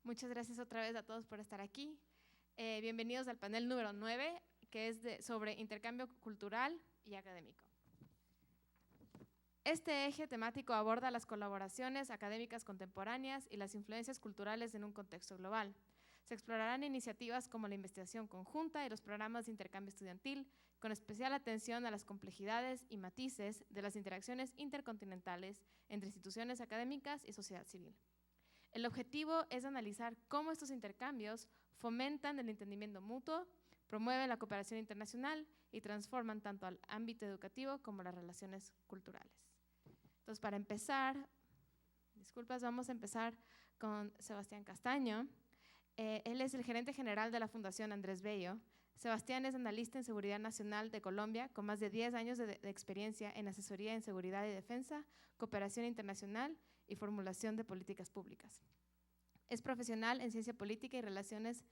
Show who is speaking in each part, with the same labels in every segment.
Speaker 1: Muchas gracias otra vez a todos por estar aquí. Bienvenidos al panel número 9, que es sobre intercambio cultural y académico. Este eje temático aborda las colaboraciones académicas contemporáneas y las influencias culturales en un contexto global. Se explorarán iniciativas como la investigación conjunta y los programas de intercambio estudiantil, con especial atención a las complejidades y matices de las interacciones intercontinentales entre instituciones académicas y sociedad civil. El objetivo es analizar cómo estos intercambios fomentan el entendimiento mutuo, promueven la cooperación internacional y transforman tanto al ámbito educativo como las relaciones culturales. Entonces, para empezar, vamos a empezar con Sebastián Castaño. Él es el gerente general de la Fundación Andrés Bello. Sebastián es analista en seguridad nacional de Colombia, con más de 10 años de experiencia en asesoría en seguridad y defensa, cooperación internacional y formulación de políticas públicas. Es profesional en ciencia política y relaciones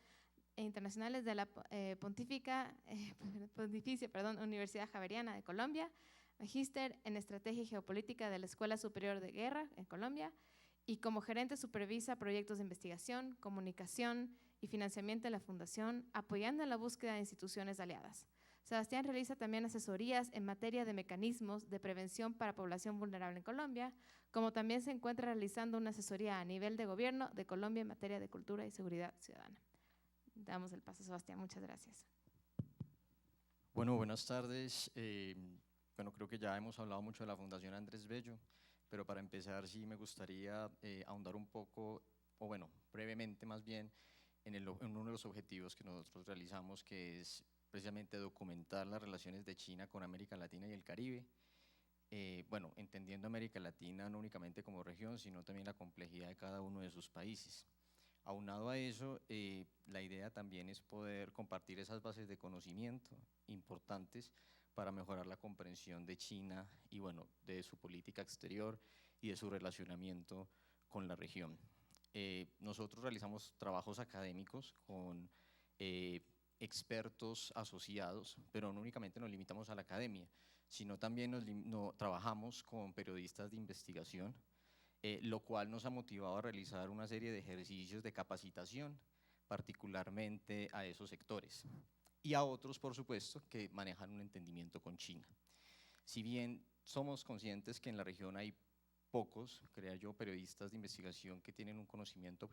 Speaker 1: internacionales de la Pontificia Universidad Javeriana de Colombia, magíster en estrategia y geopolítica de la Escuela Superior de Guerra en Colombia, y como gerente supervisa proyectos de investigación, comunicación y financiamiento de la Fundación, apoyando en la búsqueda de instituciones aliadas. Sebastián realiza también asesorías en materia de mecanismos de prevención para población vulnerable en Colombia, como también se encuentra realizando una asesoría a nivel de gobierno de Colombia en materia de cultura y seguridad ciudadana. Damos el paso a Sebastián, muchas gracias.
Speaker 2: Bueno, buenas tardes. Bueno, creo que ya hemos hablado mucho de la Fundación Andrés Bello, pero para empezar sí me gustaría ahondar un poco, o bueno, brevemente más bien, en uno de los objetivos que nosotros realizamos, que es precisamente documentar las relaciones de China con América Latina y el Caribe. Bueno, entendiendo América Latina no únicamente como región, sino también la complejidad de cada uno de sus países. Aunado a eso, la idea también es poder compartir esas bases de conocimiento importantes para mejorar la comprensión de China y bueno, de su política exterior y de su relacionamiento con la región. Nosotros realizamos trabajos académicos con expertos asociados, pero no únicamente nos limitamos a la academia, sino también trabajamos con periodistas de investigación, lo cual nos ha motivado a realizar una serie de ejercicios de capacitación, particularmente a esos sectores y a otros, por supuesto, que manejan un entendimiento con China. Si bien somos conscientes que en la región hay pocos, creo yo, periodistas de investigación que tienen un conocimiento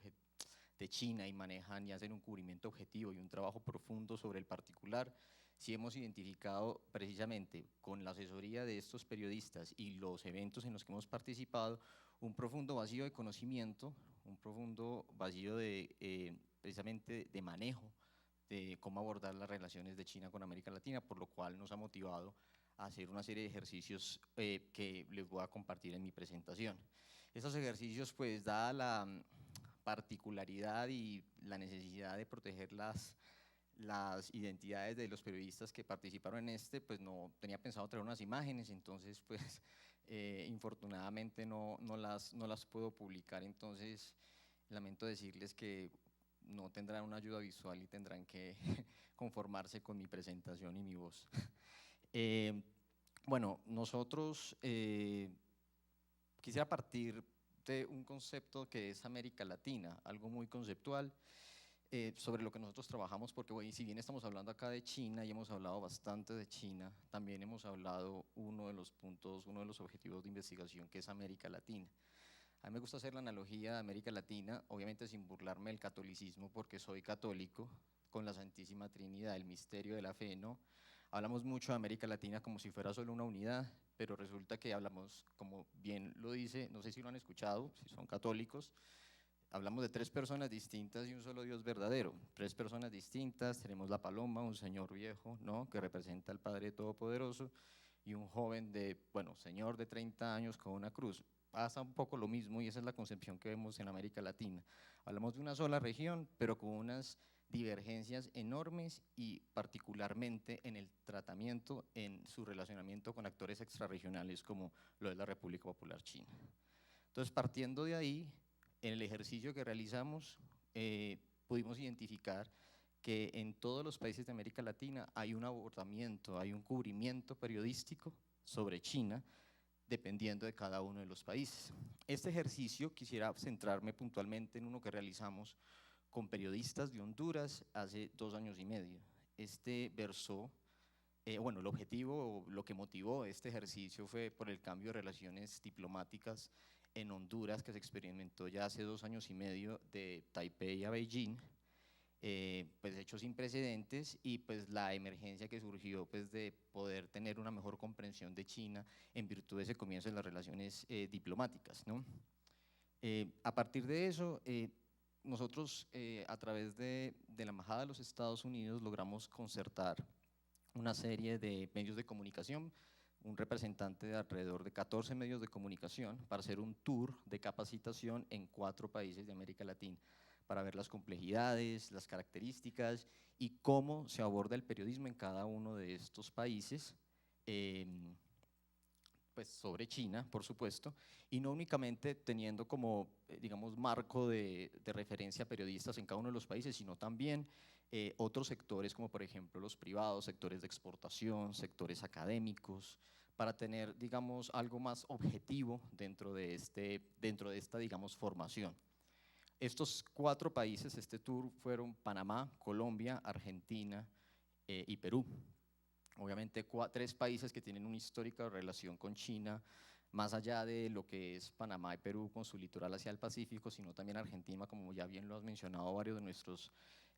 Speaker 2: de China y manejan y hacen un cubrimiento objetivo y un trabajo profundo sobre el particular, sí hemos identificado precisamente con la asesoría de estos periodistas y los eventos en los que hemos participado un profundo vacío de conocimiento, un profundo vacío de precisamente de manejo de cómo abordar las relaciones de China con América Latina, por lo cual nos ha motivado a hacer una serie de ejercicios que les voy a compartir en mi presentación. Estos ejercicios, pues, dada la particularidad y la necesidad de proteger las identidades de los periodistas que participaron en pues no tenía pensado traer unas imágenes, entonces pues infortunadamente no las puedo publicar, entonces lamento decirles que no tendrán una ayuda visual y tendrán que conformarse con mi presentación y mi voz. Bueno, nosotros quisiera partir de un concepto que es América Latina, algo muy conceptual, sobre lo que nosotros trabajamos, porque bueno, si bien estamos hablando acá de China y hemos hablado bastante de China, también hemos hablado uno de los puntos, uno de los objetivos de investigación, que es América Latina. A mí me gusta hacer la analogía de América Latina, obviamente sin burlarme del catolicismo, porque soy católico, con la Santísima Trinidad, el misterio de la fe, ¿no? Hablamos mucho de América Latina como si fuera solo una unidad, pero resulta que hablamos, como bien lo dice, no sé si lo han escuchado, si son católicos, hablamos de 3 personas distintas y un solo Dios verdadero. 3 personas distintas, tenemos la paloma, un señor viejo, ¿no?, que representa al Padre Todopoderoso, y un joven señor de 30 años con una cruz. Pasa un poco lo mismo y esa es la concepción que vemos en América Latina. Hablamos de una sola región, pero con unas divergencias enormes y particularmente en el tratamiento, en su relacionamiento con actores extrarregionales como lo es la República Popular China. Entonces, partiendo de ahí, en el ejercicio que realizamos, pudimos identificar que en todos los países de América Latina hay un abordamiento, hay un cubrimiento periodístico sobre China, dependiendo de cada uno de los países. Este ejercicio quisiera centrarme puntualmente en uno que realizamos con periodistas de Honduras hace 2 años y medio. Este versó, bueno, el objetivo, lo que motivó este ejercicio fue por el cambio de relaciones diplomáticas en Honduras que se experimentó ya hace 2 años y medio de Taipei a Beijing, pues hechos sin precedentes y pues la emergencia que surgió pues de poder tener una mejor comprensión de China en virtud de ese comienzo de las relaciones diplomáticas, ¿no? A partir de eso, nosotros a través de la Embajada de los Estados Unidos logramos concertar una serie de medios de comunicación, un representante de alrededor de 14 medios de comunicación para hacer un tour de capacitación en 4 países de América Latina, para ver las complejidades, las características y cómo se aborda el periodismo en cada uno de estos países, pues sobre China, por supuesto, y no únicamente teniendo como, digamos, marco de referencia a periodistas en cada uno de los países, sino también otros sectores como por ejemplo los privados, sectores de exportación, sectores académicos, para tener, digamos, algo más objetivo dentro de esta, digamos, formación. Estos 4 países, este tour, fueron Panamá, Colombia, Argentina y Perú. Obviamente 3 países que tienen una histórica relación con China, más allá de lo que es Panamá y Perú con su litoral hacia el Pacífico, sino también Argentina, como ya bien lo has mencionado varios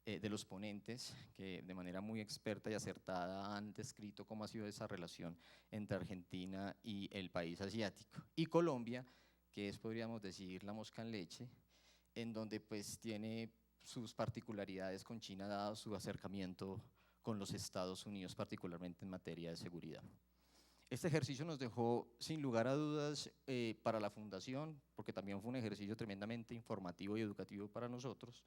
Speaker 2: de los ponentes, que de manera muy experta y acertada han descrito cómo ha sido esa relación entre Argentina y el país asiático. Y Colombia, que es, podríamos decir, la mosca en leche, en donde pues tiene sus particularidades con China dado su acercamiento con los Estados Unidos, particularmente en materia de seguridad. Este ejercicio nos dejó, sin lugar a dudas, para la Fundación, porque también fue un ejercicio tremendamente informativo y educativo para nosotros,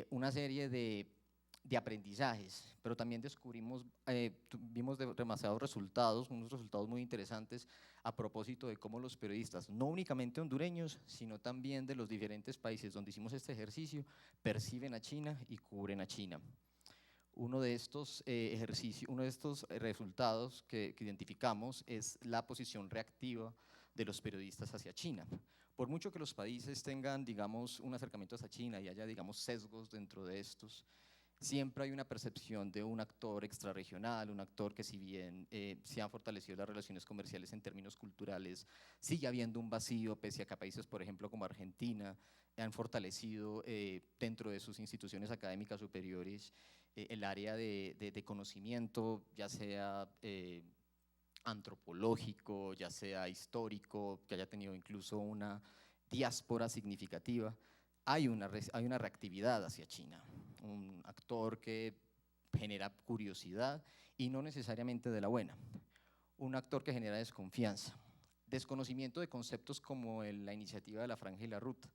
Speaker 2: una serie de aprendizajes, pero también vimos demasiados resultados, unos resultados muy interesantes a propósito de cómo los periodistas, no únicamente hondureños, sino también de los diferentes países donde hicimos este ejercicio, perciben a China y cubren a China. Uno de estos resultados que identificamos es la posición reactiva de los periodistas hacia China. Por mucho que los países tengan, digamos, un acercamiento hacia China y haya, digamos, sesgos dentro de estos, siempre hay una percepción de un actor extrarregional, un actor que si bien se han fortalecido las relaciones comerciales en términos culturales, sigue habiendo un vacío, pese a que países, por ejemplo, como Argentina, han fortalecido dentro de sus instituciones académicas superiores el área de conocimiento, ya sea antropológico, ya sea histórico, que haya tenido incluso una diáspora significativa. Hay una reactividad hacia China, un actor que genera curiosidad y no necesariamente de la buena, un actor que genera desconfianza, desconocimiento de conceptos como la iniciativa de la Franja y la Ruta,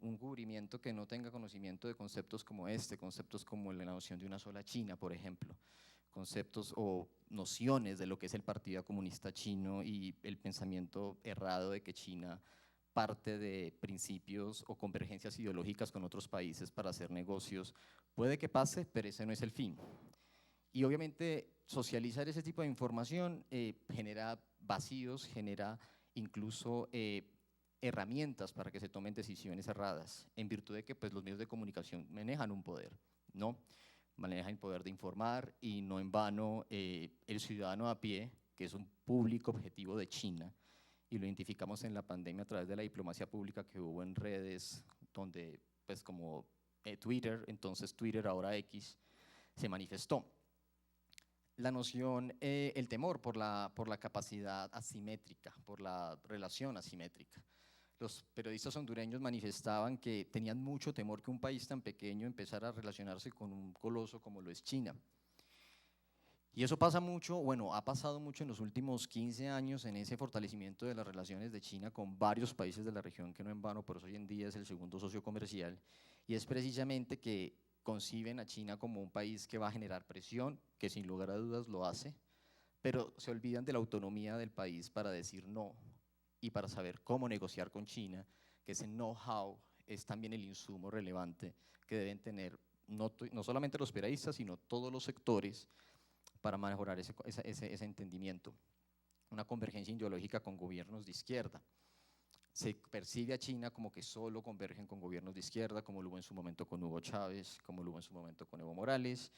Speaker 2: un cubrimiento que no tenga conocimiento de conceptos como conceptos como la noción de una sola China, por ejemplo, conceptos o nociones de lo que es el Partido Comunista Chino y el pensamiento errado de que China parte de principios o convergencias ideológicas con otros países para hacer negocios. Puede que pase, pero ese no es el fin. Y obviamente socializar ese tipo de información genera vacíos, genera incluso herramientas para que se tomen decisiones erradas, en virtud de que pues, los medios de comunicación manejan un poder, ¿no? Manejan el poder de informar y no en vano el ciudadano a pie, que es un público objetivo de China, y lo identificamos en la pandemia a través de la diplomacia pública que hubo en redes, donde pues como Twitter, entonces Twitter, ahora X, se manifestó. La noción, el temor por la capacidad asimétrica, por la relación asimétrica. Los periodistas hondureños manifestaban que tenían mucho temor que un país tan pequeño empezara a relacionarse con un coloso como lo es China. Y eso pasa mucho, bueno, ha pasado mucho en los últimos 15 años en ese fortalecimiento de las relaciones de China con varios países de la región, que no en vano, por eso hoy en día es el segundo socio comercial, y es precisamente que conciben a China como un país que va a generar presión, que sin lugar a dudas lo hace, pero se olvidan de la autonomía del país para decir no y para saber cómo negociar con China, que ese know-how es también el insumo relevante que deben tener no solamente los periodistas, sino todos los sectores para mejorar ese entendimiento. una convergencia ideológica con gobiernos de izquierda. Se percibe a China como que solo convergen con gobiernos de izquierda, como lo hubo en su momento con Hugo Chávez, como lo hubo en su momento con Evo Morales,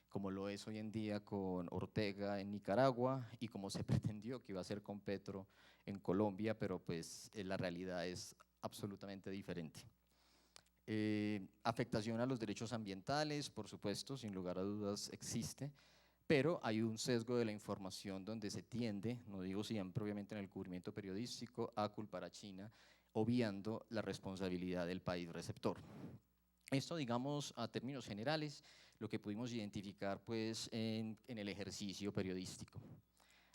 Speaker 2: como lo es hoy en día con Ortega en Nicaragua y como se pretendió que iba a ser con Petro en Colombia, pero pues la realidad es absolutamente diferente. Afectación a los derechos ambientales, por supuesto, sin lugar a dudas existe, pero hay un sesgo de la información donde se tiende, no digo siempre, obviamente en el cubrimiento periodístico, a culpar a China, obviando la responsabilidad del país receptor. Esto, digamos, a términos generales, lo que pudimos identificar pues, en el ejercicio periodístico.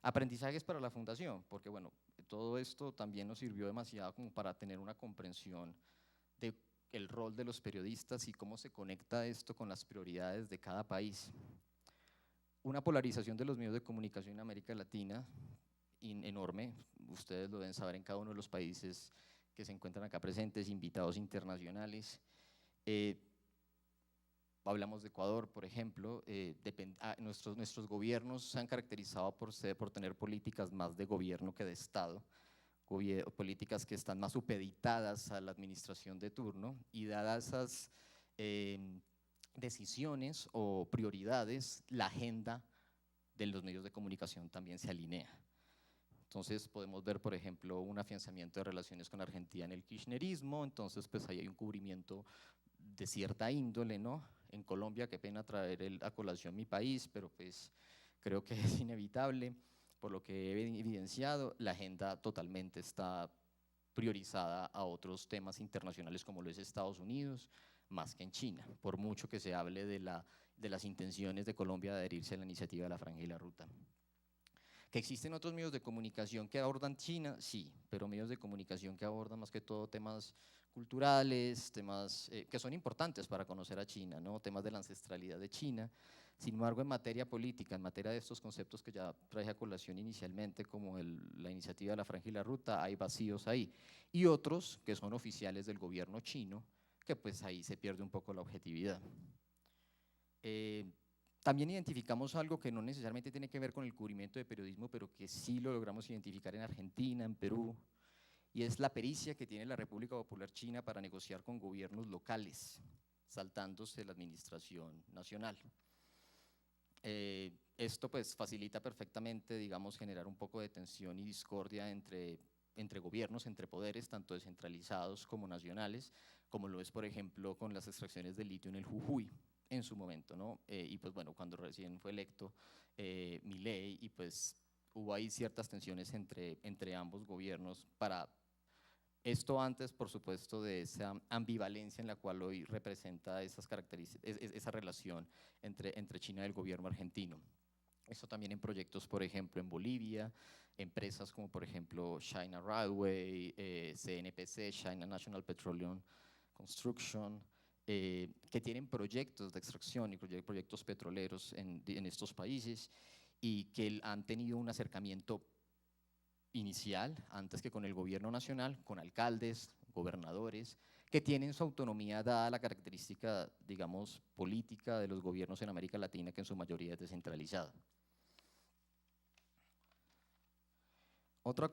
Speaker 2: Aprendizajes para la fundación, porque bueno, todo esto también nos sirvió demasiado como para tener una comprensión de el rol de los periodistas y cómo se conecta esto con las prioridades de cada país. Una polarización de los medios de comunicación en América Latina enorme, ustedes lo deben saber en cada uno de los países que se encuentran acá presentes, invitados internacionales. Hablamos de Ecuador, por ejemplo, nuestros gobiernos se han caracterizado por tener políticas más de gobierno que de Estado, políticas que están más supeditadas a la administración de turno, y dadas esas decisiones o prioridades, la agenda de los medios de comunicación también se alinea. Entonces podemos ver, por ejemplo, un afianzamiento de relaciones con Argentina en el kirchnerismo, entonces pues ahí hay un cubrimiento de cierta índole, ¿no? En Colombia, qué pena traer a colación mi país, pero pues creo que es inevitable. Por lo que he evidenciado, la agenda totalmente está priorizada a otros temas internacionales como lo es Estados Unidos, más que en China, por mucho que se hable de las intenciones de Colombia de adherirse a la iniciativa de la Franja y la Ruta. ¿Que existen otros medios de comunicación que abordan China? Sí, pero medios de comunicación que abordan más que todo temas culturales, temas que son importantes para conocer a China, ¿no? Temas de la ancestralidad de China. Sin embargo, en materia política, en materia de estos conceptos que ya traje a colación inicialmente, como la iniciativa de la Franja y la Ruta, hay vacíos ahí. Y otros que son oficiales del gobierno chino, que pues ahí se pierde un poco la objetividad. También identificamos algo que no necesariamente tiene que ver con el cubrimiento de periodismo, pero que sí lo logramos identificar en Argentina, en Perú, y es la pericia que tiene la República Popular China para negociar con gobiernos locales, saltándose la administración nacional. Esto pues facilita perfectamente, digamos, generar un poco de tensión y discordia entre gobiernos, entre poderes, tanto descentralizados como nacionales, como lo es, por ejemplo, con las extracciones de litio en el Jujuy en su momento, ¿no? Y pues bueno, cuando recién fue electo Milei, y pues hubo ahí ciertas tensiones entre ambos gobiernos para esto antes, por supuesto, de esa ambivalencia en la cual hoy representa esas características, esa relación entre China y el gobierno argentino. Esto también en proyectos, por ejemplo, en Bolivia, empresas como por ejemplo China Railway, CNPC, China National Petroleum Construction, que tienen proyectos de extracción y proyectos petroleros en estos países y que han tenido un acercamiento inicial, antes que con el gobierno nacional, con alcaldes, gobernadores, que tienen su autonomía dada la característica, digamos, política de los gobiernos en América Latina, que en su mayoría es descentralizada. Otro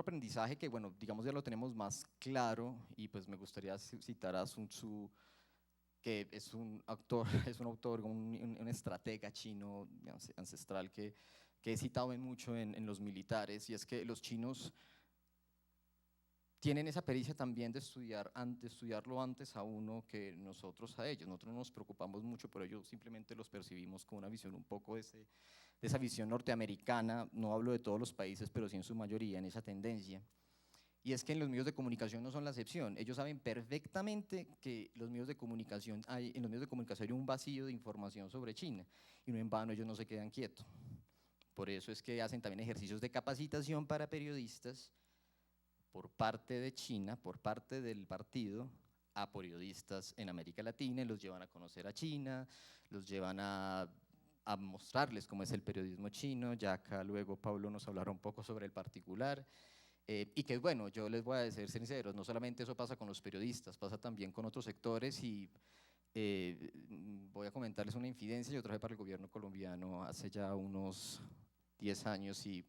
Speaker 2: aprendizaje que, bueno, digamos ya lo tenemos más claro, y pues me gustaría citar a Sun Tzu, que es un autor, un estratega chino ancestral que he citado mucho en los militares, y es que los chinos tienen esa pericia también de estudiarlo antes a uno que nosotros a ellos. Nosotros no nos preocupamos mucho por ellos, simplemente los percibimos con una visión un poco de esa visión norteamericana, no hablo de todos los países, pero sí en su mayoría, en esa tendencia. Y es que en los medios de comunicación no son la excepción. Ellos saben perfectamente que en los medios de comunicación hay un vacío de información sobre China, y no en vano ellos no se quedan quietos. Por eso es que hacen también ejercicios de capacitación para periodistas por parte de China, por parte del partido, a periodistas en América Latina, y los llevan a conocer a China, los llevan a mostrarles cómo es el periodismo chino. Ya acá luego Pablo nos hablará un poco sobre el particular. Y que bueno, yo les voy a ser sinceros, no solamente eso pasa con los periodistas, pasa también con otros sectores, y voy a comentarles una infidencia. Yo trabajé para el gobierno colombiano hace ya unos 10 años y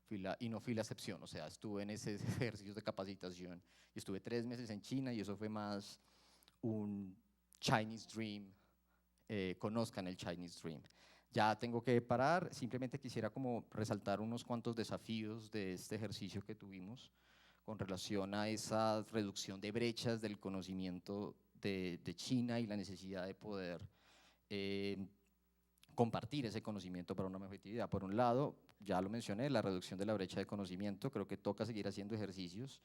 Speaker 2: y no fui la excepción, o sea, estuve en ese ejercicio de capacitación y estuve 3 meses en China y eso fue más un Chinese Dream, conozcan el Chinese Dream. Ya tengo que parar, simplemente quisiera como resaltar unos cuantos desafíos de este ejercicio que tuvimos con relación a esa reducción de brechas del conocimiento de China y la necesidad de poder compartir ese conocimiento para una mejor actividad. Por un lado, ya lo mencioné, la reducción de la brecha de conocimiento, creo que toca seguir haciendo ejercicios.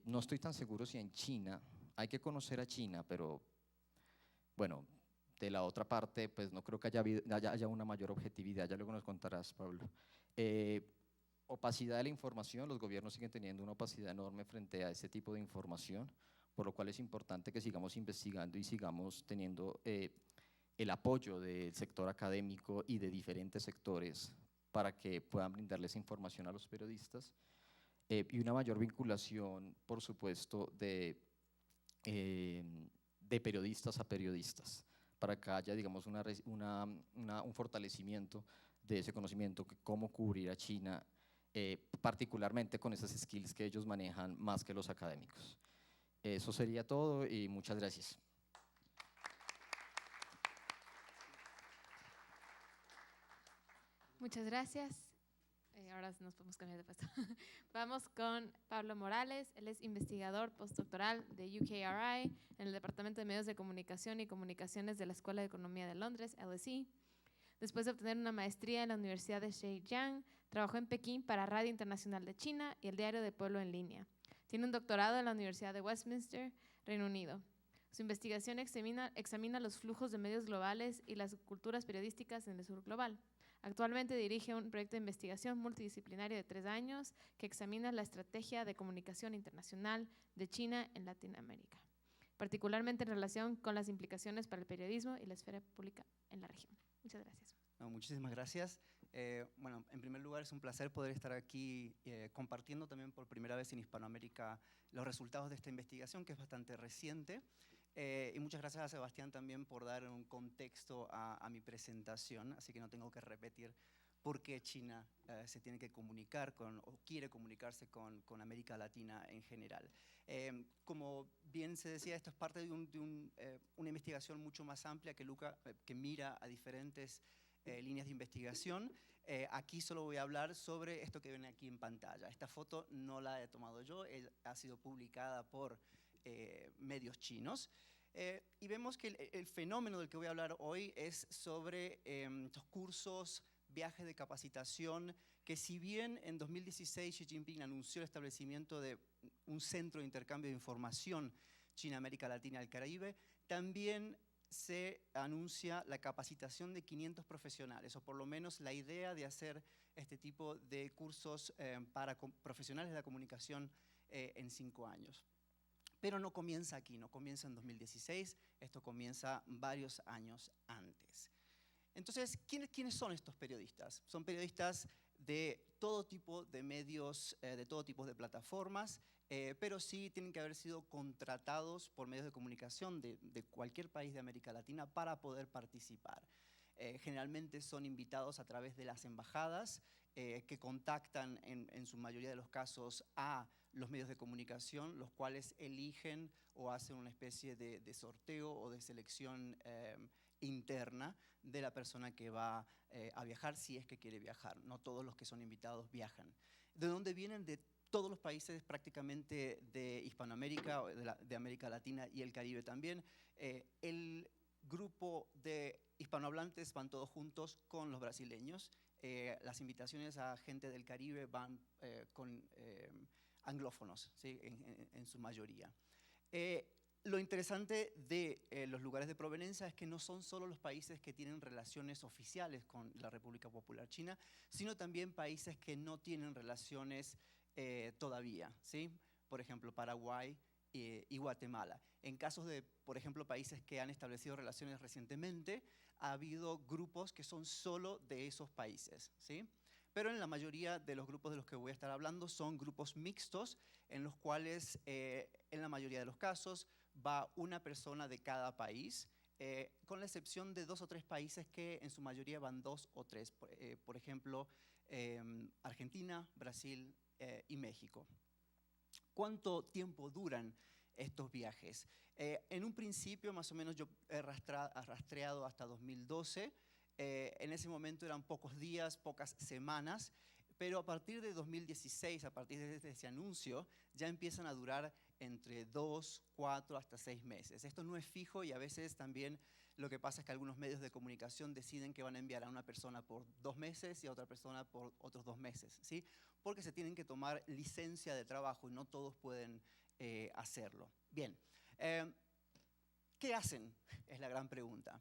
Speaker 2: No estoy tan seguro si en China, hay que conocer a China, pero bueno, de la otra parte, pues no creo que haya una mayor objetividad, ya luego nos contarás, Pablo. Opacidad de la información, los gobiernos siguen teniendo una opacidad enorme frente a este tipo de información, por lo cual es importante que sigamos investigando y sigamos teniendo el apoyo del sector académico y de diferentes sectores para que puedan brindarles información a los periodistas, y una mayor vinculación, por supuesto, de periodistas a periodistas, para que haya, digamos, un fortalecimiento de ese conocimiento, que cómo cubrir a China, particularmente con esas skills que ellos manejan más que los académicos. Eso sería todo y muchas gracias.
Speaker 1: Muchas gracias. Ahora nos podemos cambiar de puesto. Vamos con Pablo Morales. Él es investigador postdoctoral de UKRI en el Departamento de Medios de Comunicación y Comunicaciones de la Escuela de Economía de Londres, LSE. Después de obtener una maestría en la Universidad de Zhejiang, trabajó en Pekín para Radio Internacional de China y el Diario de Pueblo en línea. Tiene un doctorado en la Universidad de Westminster, Reino Unido. Su investigación examina los flujos de medios globales y las culturas periodísticas en el sur global. Actualmente dirige un proyecto de investigación multidisciplinario de 3 años que examina la estrategia de comunicación internacional de China en Latinoamérica, particularmente en relación con las implicaciones para el periodismo y la esfera pública en la región. Muchas gracias.
Speaker 3: No, muchísimas gracias. Bueno, en primer lugar es un placer poder estar aquí compartiendo también por primera vez en Hispanoamérica los resultados de esta investigación, que es bastante reciente. Y muchas gracias a Sebastián también por dar un contexto a mi presentación, así que no tengo que repetir por qué China se tiene que comunicar o quiere comunicarse con América Latina en general. Como bien se decía, esto es parte de una investigación mucho más amplia que mira a diferentes líneas de investigación. Aquí solo voy a hablar sobre esto que ven aquí en pantalla. Esta foto no la he tomado yo, ha sido publicada por medios chinos. Y vemos que el fenómeno del que voy a hablar hoy es sobre estos cursos, viajes de capacitación, que si bien en 2016 Xi Jinping anunció el establecimiento de un centro de intercambio de información China-América Latina y el Caribe, también se anuncia la capacitación de 500 profesionales, o por lo menos la idea de hacer este tipo de cursos para profesionales de la comunicación en 5 años. Pero no comienza aquí, no comienza en 2016, esto comienza varios años antes. Entonces, ¿quiénes son estos periodistas? Son periodistas de todo tipo de medios, de todo tipo de plataformas, pero sí tienen que haber sido contratados por medios de comunicación de cualquier país de América Latina para poder participar. Generalmente son invitados a través de las embajadas que contactan en su mayoría de los casos a los medios de comunicación, los cuales eligen o hacen una especie de sorteo o de selección interna de la persona que va a viajar, si es que quiere viajar. No todos los que son invitados viajan. ¿De dónde vienen? De todos los países prácticamente de Hispanoamérica, de América Latina y el Caribe también. El grupo de hispanohablantes van todos juntos con los brasileños. Las invitaciones a gente del Caribe van con anglófonos, ¿sí? en su mayoría. Lo interesante de los lugares de proveniencia es que no son solo los países que tienen relaciones oficiales con la República Popular China, sino también países que no tienen relaciones todavía, ¿sí? Por ejemplo, Paraguay y Guatemala. En casos de, por ejemplo, países que han establecido relaciones recientemente, ha habido grupos que son solo de esos países, ¿sí? Pero en la mayoría de los grupos de los que voy a estar hablando son grupos mixtos, en los cuales, en la mayoría de los casos, va una persona de cada país con la excepción de 2 o 3 países que en su mayoría van 2 o 3, por ejemplo, Argentina, Brasil y México. ¿Cuánto tiempo duran estos viajes? En un principio, más o menos, yo he rastreado hasta 2012. En ese momento eran pocos días, pocas semanas, pero a partir de 2016, a partir de ese anuncio, ya empiezan a durar entre 2, 4, hasta 6 meses. Esto no es fijo y a veces también lo que pasa es que algunos medios de comunicación deciden que van a enviar a una persona por 2 meses y a otra persona por otros 2 meses, ¿sí? Porque se tienen que tomar licencia de trabajo y no todos pueden hacerlo. Bien, ¿qué hacen? Es la gran pregunta.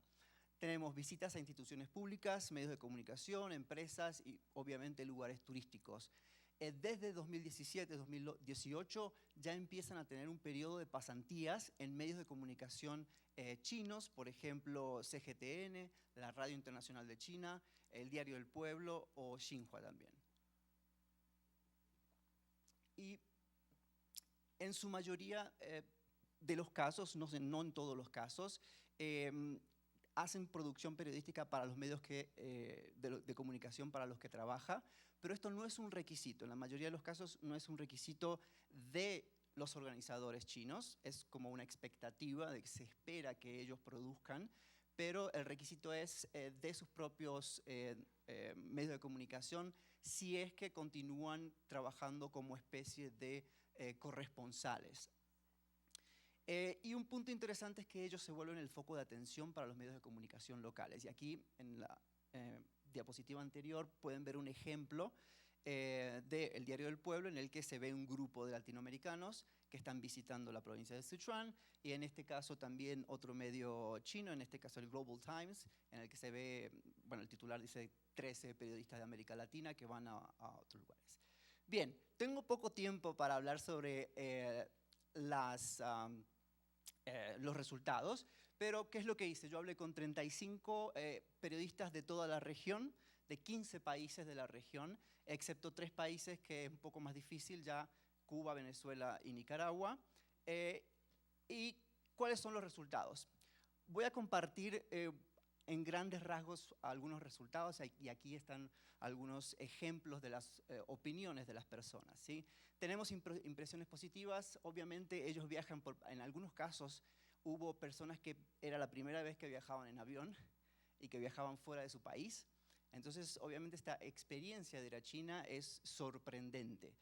Speaker 3: Tenemos visitas a instituciones públicas, medios de comunicación, empresas y obviamente lugares turísticos. Desde 2017-2018 ya empiezan a tener un periodo de pasantías en medios de comunicación chinos, por ejemplo CGTN, la Radio Internacional de China, el Diario del Pueblo o Xinhua también. Y en su mayoría de los casos, no en todos los casos, hacen producción periodística para los medios de comunicación para los que trabaja, pero esto no es un requisito. En la mayoría de los casos no es un requisito de los organizadores chinos, es como una expectativa de que se espera que ellos produzcan, pero el requisito es de sus propios medios de comunicación si es que continúan trabajando como especie de corresponsales. Y un punto interesante es que ellos se vuelven el foco de atención para los medios de comunicación locales. Y aquí, en la diapositiva anterior, pueden ver un ejemplo del Diario del Pueblo, en el que se ve un grupo de latinoamericanos que están visitando la provincia de Sichuan, y en este caso también otro medio chino, en este caso el Global Times, en el que se ve, bueno, el titular dice 13 periodistas de América Latina que van a otros lugares. Bien, tengo poco tiempo para hablar sobre los resultados, pero ¿qué es lo que hice? Yo hablé con 35 periodistas de toda la región, de 15 países de la región, excepto 3 países que es un poco más difícil, ya Cuba, Venezuela y Nicaragua. ¿Y cuáles son los resultados? Voy a compartir en grandes rasgos algunos resultados, y aquí están algunos ejemplos de las opiniones de las personas, ¿sí? Tenemos impresiones positivas. Obviamente ellos viajan, en algunos casos hubo personas que era la primera vez que viajaban en avión y que viajaban fuera de su país. Entonces, obviamente esta experiencia de ir a China es sorprendente.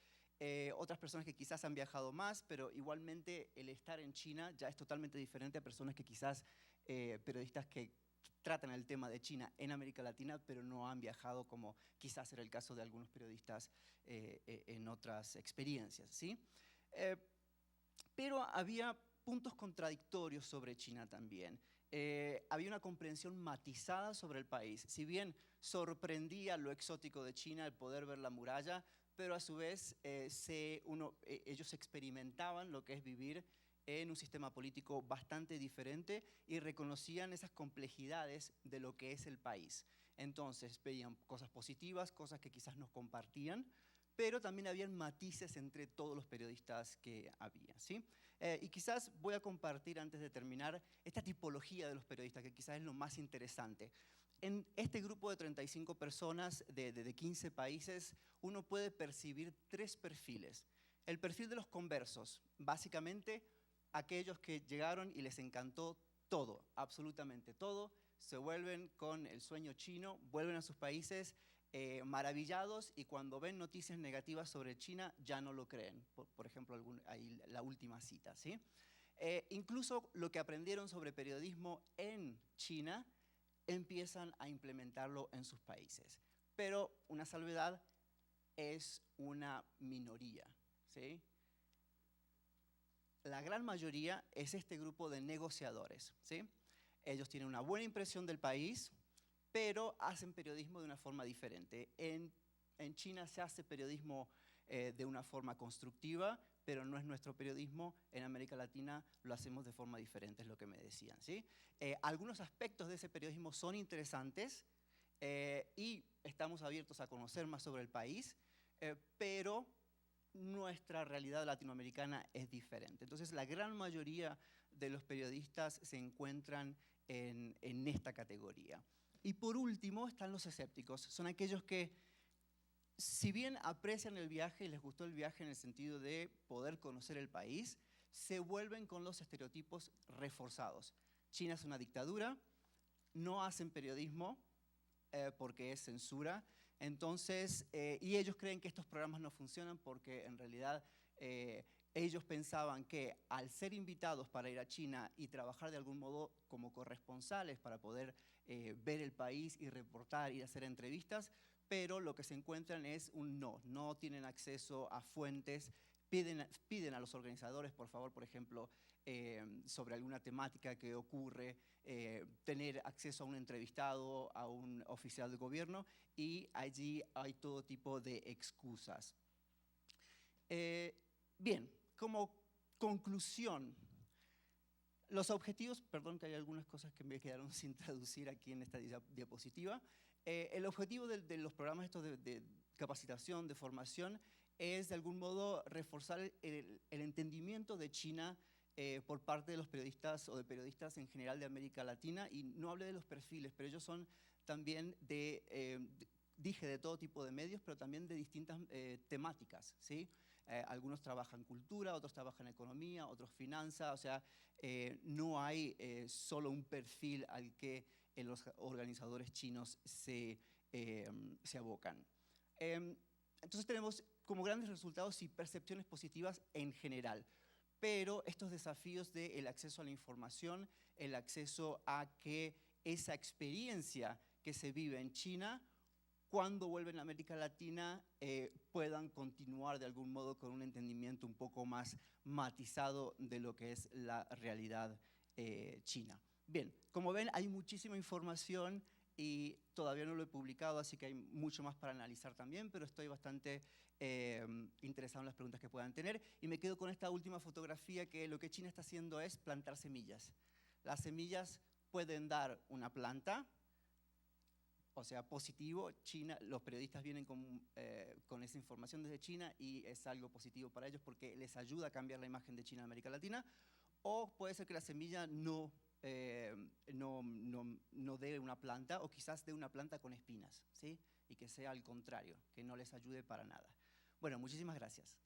Speaker 3: Otras personas que quizás han viajado más, pero igualmente el estar en China ya es totalmente diferente a personas que quizás, periodistas que tratan el tema de China en América Latina, pero no han viajado, como quizás era el caso de algunos periodistas en otras experiencias, ¿sí? Pero había puntos contradictorios sobre China también. Había una comprensión matizada sobre el país. Si bien sorprendía lo exótico de China el poder ver la muralla, pero a su vez ellos experimentaban lo que es vivir en un sistema político bastante diferente y reconocían esas complejidades de lo que es el país. Entonces veían cosas positivas, cosas que quizás nos compartían, pero también habían matices entre todos los periodistas que había, ¿sí? Y quizás voy a compartir, antes de terminar, esta tipología de los periodistas, que quizás es lo más interesante. En este grupo de 35 personas de 15 países, uno puede percibir 3 perfiles. El perfil de los conversos, básicamente aquellos que llegaron y les encantó todo, absolutamente todo, se vuelven con el sueño chino, vuelven a sus países maravillados, y cuando ven noticias negativas sobre China ya no lo creen. Por ejemplo, ahí la última cita, ¿sí? Incluso lo que aprendieron sobre periodismo en China empiezan a implementarlo en sus países. Pero una salvedad, es una minoría, ¿sí? La gran mayoría es este grupo de negociadores, ¿sí? Ellos tienen una buena impresión del país, pero hacen periodismo de una forma diferente. En China se hace periodismo de una forma constructiva, pero no es nuestro periodismo. En América Latina lo hacemos de forma diferente, es lo que me decían, ¿sí? Algunos aspectos de ese periodismo son interesantes y estamos abiertos a conocer más sobre el país, pero nuestra realidad latinoamericana es diferente. Entonces, la gran mayoría de los periodistas se encuentran en esta categoría. Y por último están los escépticos. Son aquellos que, si bien aprecian el viaje y les gustó el viaje en el sentido de poder conocer el país, se vuelven con los estereotipos reforzados. China es una dictadura, no hacen periodismo porque es censura, entonces, y ellos creen que estos programas no funcionan porque en realidad ellos pensaban que al ser invitados para ir a China y trabajar de algún modo como corresponsales para poder ver el país y reportar y hacer entrevistas, pero lo que se encuentran es un no tienen acceso a fuentes, piden a los organizadores, por favor, por ejemplo, sobre alguna temática que ocurre, tener acceso a un entrevistado, a un oficial de gobierno, y allí hay todo tipo de excusas. Bien, como conclusión, los objetivos, perdón que hay algunas cosas que me quedaron sin traducir aquí en esta diapositiva. El objetivo de los programas estos de capacitación, de formación, es de algún modo reforzar el entendimiento de China por parte de los periodistas o de periodistas en general de América Latina, y no hablé de los perfiles, pero ellos son también dije de todo tipo de medios, pero también de distintas temáticas, ¿sí? Algunos trabajan cultura, otros trabajan economía, otros finanzas, o sea, no hay solo un perfil al que los organizadores chinos se abocan. Entonces tenemos como grandes resultados y percepciones positivas en general, pero estos desafíos del acceso a la información, el acceso a que esa experiencia que se vive en China, cuando vuelven a América Latina, puedan continuar de algún modo con un entendimiento un poco más matizado de lo que es la realidad china. Bien, como ven, hay muchísima información y todavía no lo he publicado, así que hay mucho más para analizar también, pero estoy bastante interesado en las preguntas que puedan tener. Y me quedo con esta última fotografía, que lo que China está haciendo es plantar semillas. Las semillas pueden dar una planta, o sea, positivo. China, los periodistas vienen con esa información desde China y es algo positivo para ellos porque les ayuda a cambiar la imagen de China en América Latina. O puede ser que la semilla no dé una planta, o quizás dé una planta con espinas, ¿sí? Y que sea al contrario, que no les ayude para nada. Bueno, muchísimas gracias.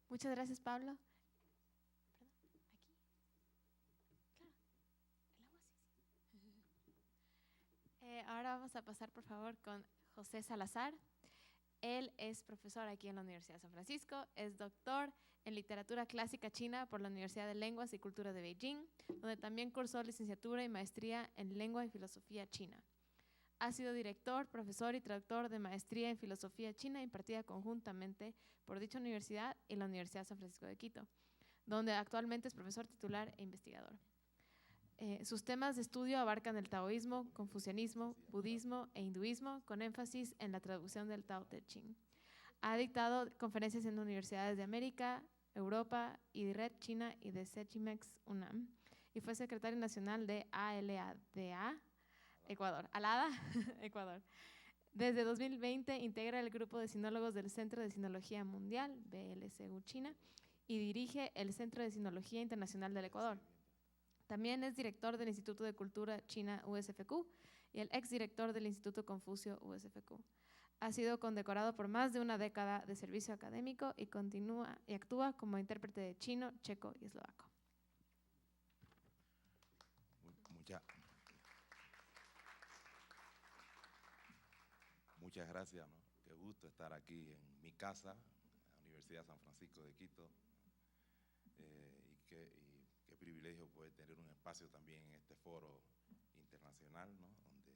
Speaker 1: Muchas gracias, Pablo. Ahora vamos a pasar, por favor, con José Salazar. Él es profesor aquí en la Universidad de San Francisco, es doctor en literatura clásica china por la Universidad de Lenguas y Cultura de Beijing, donde también cursó licenciatura y maestría en lengua y filosofía china. Ha sido director, profesor y traductor de maestría en filosofía china impartida conjuntamente por dicha universidad y la Universidad de San Francisco de Quito, donde actualmente es profesor titular e investigador. Sus temas de estudio abarcan el taoísmo, confucianismo, budismo e hinduismo, con énfasis en la traducción del Tao Te Ching. Ha dictado conferencias en universidades de América, Europa, IDIRET China y de CECHIMEX UNAM, y fue secretario nacional de ALADA, Ecuador. ALADA, Ecuador. Desde 2020 integra el grupo de sinólogos del Centro de Sinología Mundial, BLCU China, y dirige el Centro de Sinología Internacional del Ecuador. También es director del Instituto de Cultura China USFQ y el exdirector del Instituto Confucio USFQ. Ha sido condecorado por más de una década de servicio académico y actúa como intérprete de chino, checo y eslovaco.
Speaker 4: Muchas gracias, ¿no? Qué gusto estar aquí en mi casa, la Universidad de San Francisco de Quito, y qué privilegio poder tener un espacio también en este foro internacional, ¿no? Donde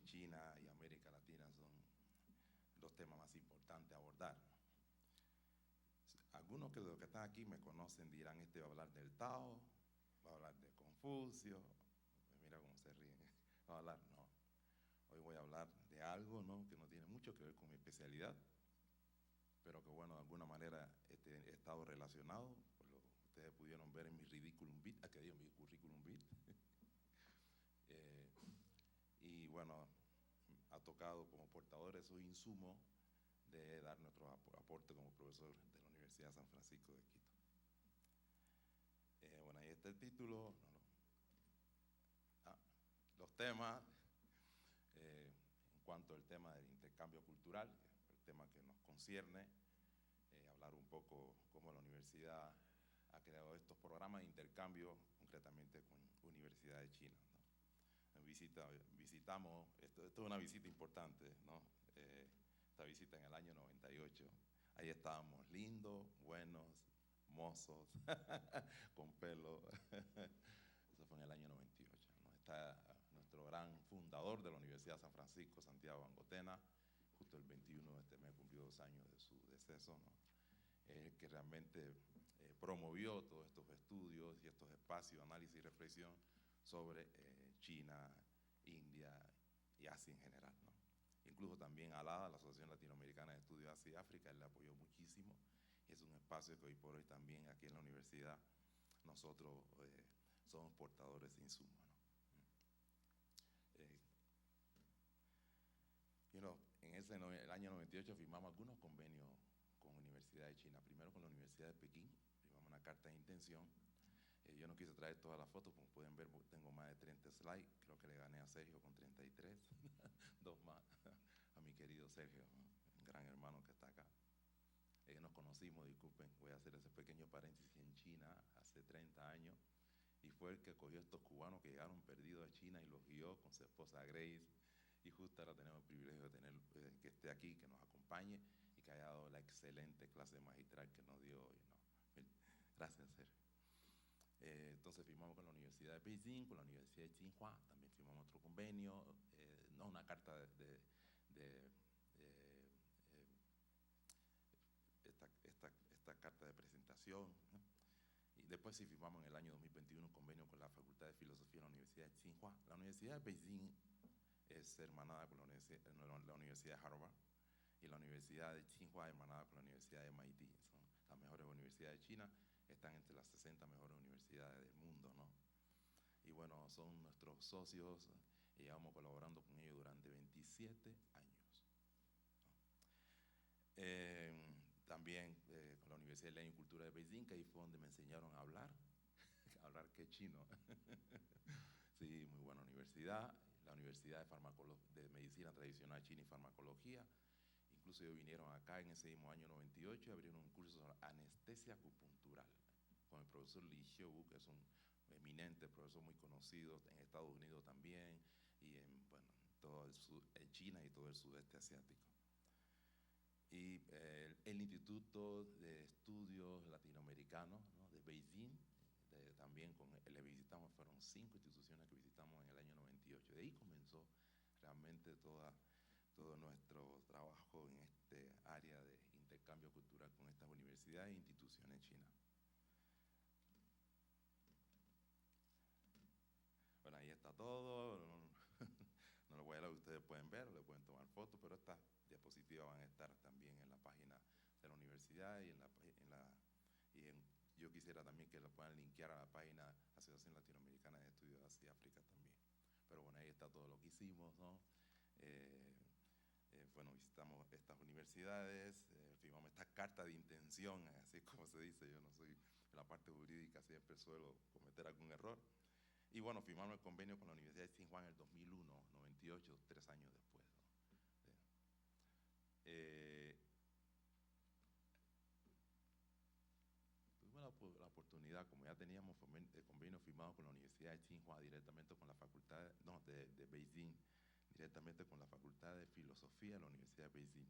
Speaker 4: China y América Latina son los temas más importantes a abordar. Algunos de los que están aquí me conocen dirán, este va a hablar del Tao, va a hablar de Confucio, mira cómo se ríen, va a hablar, no. Hoy voy a hablar de algo, ¿no? Que no tiene mucho que ver con mi especialidad, pero que bueno, de alguna manera he estado relacionado, por lo que ustedes pudieron ver en mi currículum vitae, y bueno, ha tocado como portador esos insumos de dar nuestro aporte como profesor de la Universidad de San Francisco de Quito. Bueno, ahí está el título. Los temas, en cuanto al tema del intercambio cultural, el tema que nos concierne, hablar un poco cómo la universidad ha creado estos programas de intercambio, concretamente con universidades chinas, ¿no? Visitamos, esto es una visita importante, ¿no? Esta visita en el año 98, ahí estábamos lindos, buenos, mozos, con pelo. Eso fue en el año 98, ¿no? Está nuestro gran fundador de la Universidad de San Francisco, Santiago Angotena, justo el 21 de este mes cumplió 2 años de su deceso, ¿no? Que realmente promovió todos estos estudios y estos espacios de análisis y reflexión sobre China, India y Asia en general, ¿no? Incluso también ALADA, la Asociación Latinoamericana de Estudios Asia y África, él le apoyó muchísimo. Es un espacio que hoy por hoy también aquí en la universidad nosotros somos portadores de insumos, ¿no? En el año 98 firmamos algunos convenios con universidades chinas. Primero con la Universidad de Pekín, firmamos una carta de intención. Yo no quise traer todas las fotos, como pueden ver, tengo más de 30 slides. Creo que le gané a Sergio con 33, 2 más a mi querido Sergio, ¿no? Un gran hermano que está acá. Nos conocimos, disculpen, voy a hacer ese pequeño paréntesis, en China hace 30 años, y fue el que cogió a estos cubanos que llegaron perdidos a China y los guió con su esposa Grace, y justo ahora tenemos el privilegio de tener que esté aquí, que nos acompañe y que haya dado la excelente clase magistral que nos dio hoy, ¿no? Gracias, Sergio. Entonces firmamos con la Universidad de Beijing, con la Universidad de Tsinghua, también firmamos otro convenio, no una carta esta carta de presentación, ¿no? Y después sí firmamos en el año 2021 un convenio con la Facultad de Filosofía de la Universidad de Tsinghua. La Universidad de Beijing es hermanada con la Universidad de Harvard, y la Universidad de Tsinghua hermanada con la Universidad de MIT. Son las mejores universidades de China, están entre las 60 mejores universidades del mundo, ¿no? Y bueno, son nuestros socios y llevamos colaborando con ellos durante 27 años, ¿no? También con la Universidad de Lengua y Cultura de Beijing, que ahí fue donde me enseñaron a hablar, hablar que chino. Sí, muy buena universidad. La Universidad de Medicina Tradicional China y Farmacología. Incluso ellos vinieron acá en ese mismo año 98 y abrieron un curso sobre anestesia acupuntural con el profesor Li Xiu, que es un eminente profesor muy conocido en Estados Unidos también, y en China y todo el sudeste asiático. Y el Instituto de Estudios Latinoamericanos, ¿no?, de Beijing, también le visitamos, fueron 5 instituciones que visitamos en el año 98. De ahí comenzó realmente todo nuestro trabajo en este área de intercambio cultural con estas universidades e instituciones chinas. Bueno, ahí está todo. No lo voy a leer, ustedes pueden ver, le pueden tomar fotos, pero estas diapositivas van a estar también en la página de la universidad yo quisiera también que lo puedan linkear a la página Asociación Latinoamericana de Estudios de Asia y África también. Pero bueno, ahí está todo lo que hicimos, ¿no? Bueno, visitamos estas universidades, firmamos esta carta de intención, así como se dice. Yo no soy en la parte jurídica, siempre suelo cometer algún error. Y bueno, firmamos el convenio con la Universidad de Tsinghua en el 2001, 98, 3 años después, ¿no? Tuvimos la oportunidad, como ya teníamos el convenio firmado con la Universidad de Tsinghua directamente con la Facultad de Beijing, directamente con la Facultad de Filosofía de la Universidad de Beijing.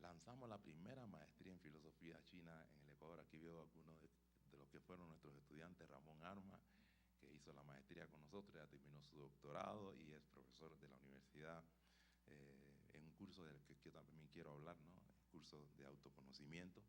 Speaker 4: Lanzamos la primera maestría en filosofía china en el Ecuador. Aquí veo algunos de los que fueron nuestros estudiantes. Ramón Arma, que hizo la maestría con nosotros, ya terminó su doctorado y es profesor de la universidad en un curso del que yo también quiero hablar, ¿no? El curso de autoconocimiento.